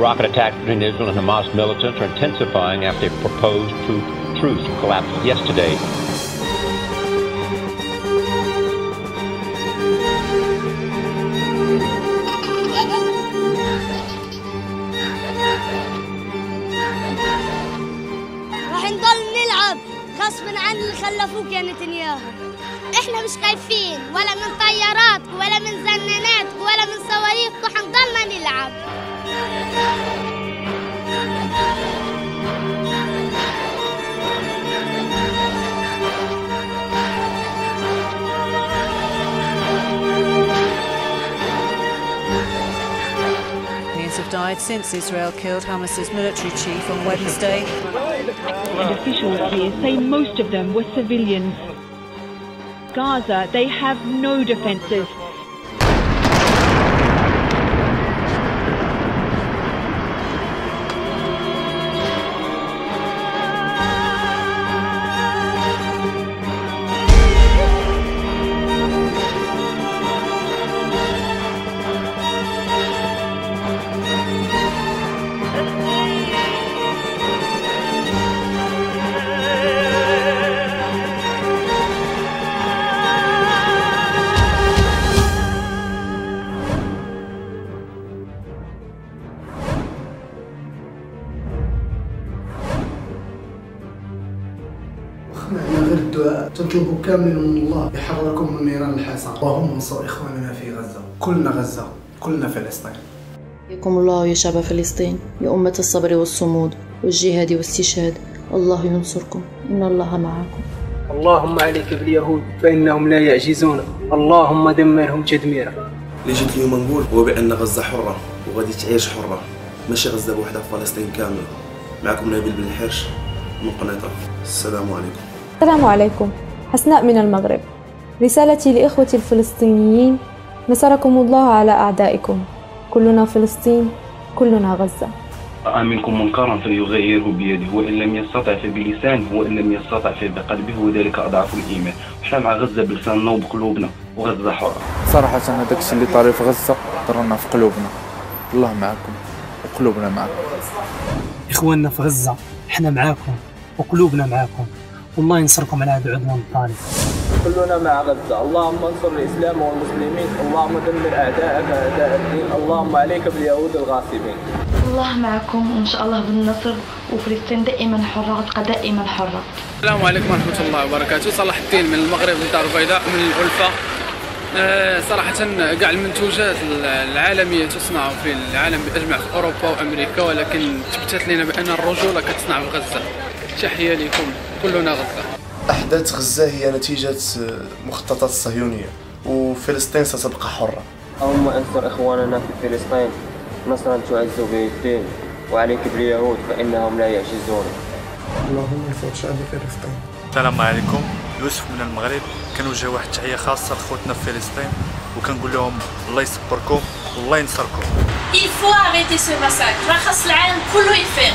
Rocket attacks between Israel and Hamas militants are intensifying after a proposed truce collapsed yesterday. راح نضل نلعب غصبا عن اللي خلفوك يا نتنياهو. احنا مش خايفين ولا من طيارات ولا من زنانات ولا من صواريخ، وحنضلنا نلعب. Millions have died since Israel killed Hamas's military chief on Wednesday. And officials here say most of them were civilians. Gaza, they have no defences. احنا غير الدعاء تطلبوا كامل من الله يحرركم من نيران الحصار. اللهم انصر اخواننا في غزه، كلنا غزه، كلنا فلسطين. حياكم الله يا شعب فلسطين، يا أمة الصبر والصمود والجهاد والاستشهاد، الله ينصركم، إن الله معكم. اللهم عليك باليهود فإنهم لا يعجزون، اللهم دمرهم تدميرا. اللي جيت اليوم نقول هو بأن غزة حرة وغادي تعيش حرة، ماشي غزة بوحدها، فلسطين كاملة. معكم نبيل بن الحرش من قناطر. السلام عليكم. السلام عليكم. حسناء من المغرب. رسالتي لإخوتي الفلسطينيين: نصركم الله على أعدائكم، كلنا فلسطين، كلنا غزة. رأى منكم منكرا فليغيره بيده وإن لم يستطع فبلسانه وإن لم يستطع فبقلبه وذلك أضعف الإيمان. وحنا مع غزة بلساننا وبقلوبنا، وغزة حرة. صراحة هذاك الشيء اللي طاري في غزة ضرنا في قلوبنا. الله معكم وقلوبنا معكم. إخواننا في غزة حنا معاكم وقلوبنا معاكم، والله ينصركم على هذا العدوان الطالب. كلنا مع غزة، اللهم انصر الإسلام والمسلمين، اللهم دمر أعداءك أعداء الدين، اللهم عليك باليهود الغاصبين. الله معكم وإن شاء الله بالنصر، وفلسطين دائما حرة وتبقى دائما حرة. السلام عليكم ورحمة الله وبركاته. صلاح الدين من المغرب، من دار البيضاء، من الألفة. صراحة كاع المنتوجات العالمية تصنع في العالم بأجمع، في أوروبا وأمريكا، ولكن تثبت لنا بأن الرجولة كتصنع في غزة. تحية لكم، كلنا غزة. أحداث غزة هي نتيجة مخططات الصهيونية، وفلسطين ستبقى حرة. اللهم انصر إخواننا في فلسطين نصرا تعز به الدين، وعليك باليهود فإنهم لا يعجزون. اللهم انصر شعب فلسطين. السلام عليكم، يوسف من المغرب. كنوجه واحد التحية خاصة لخوتنا في فلسطين، وكنقول لهم الله يصبركم والله ينصركم. Il faut arrêter ce massacre. خاص العالم كله يفيق.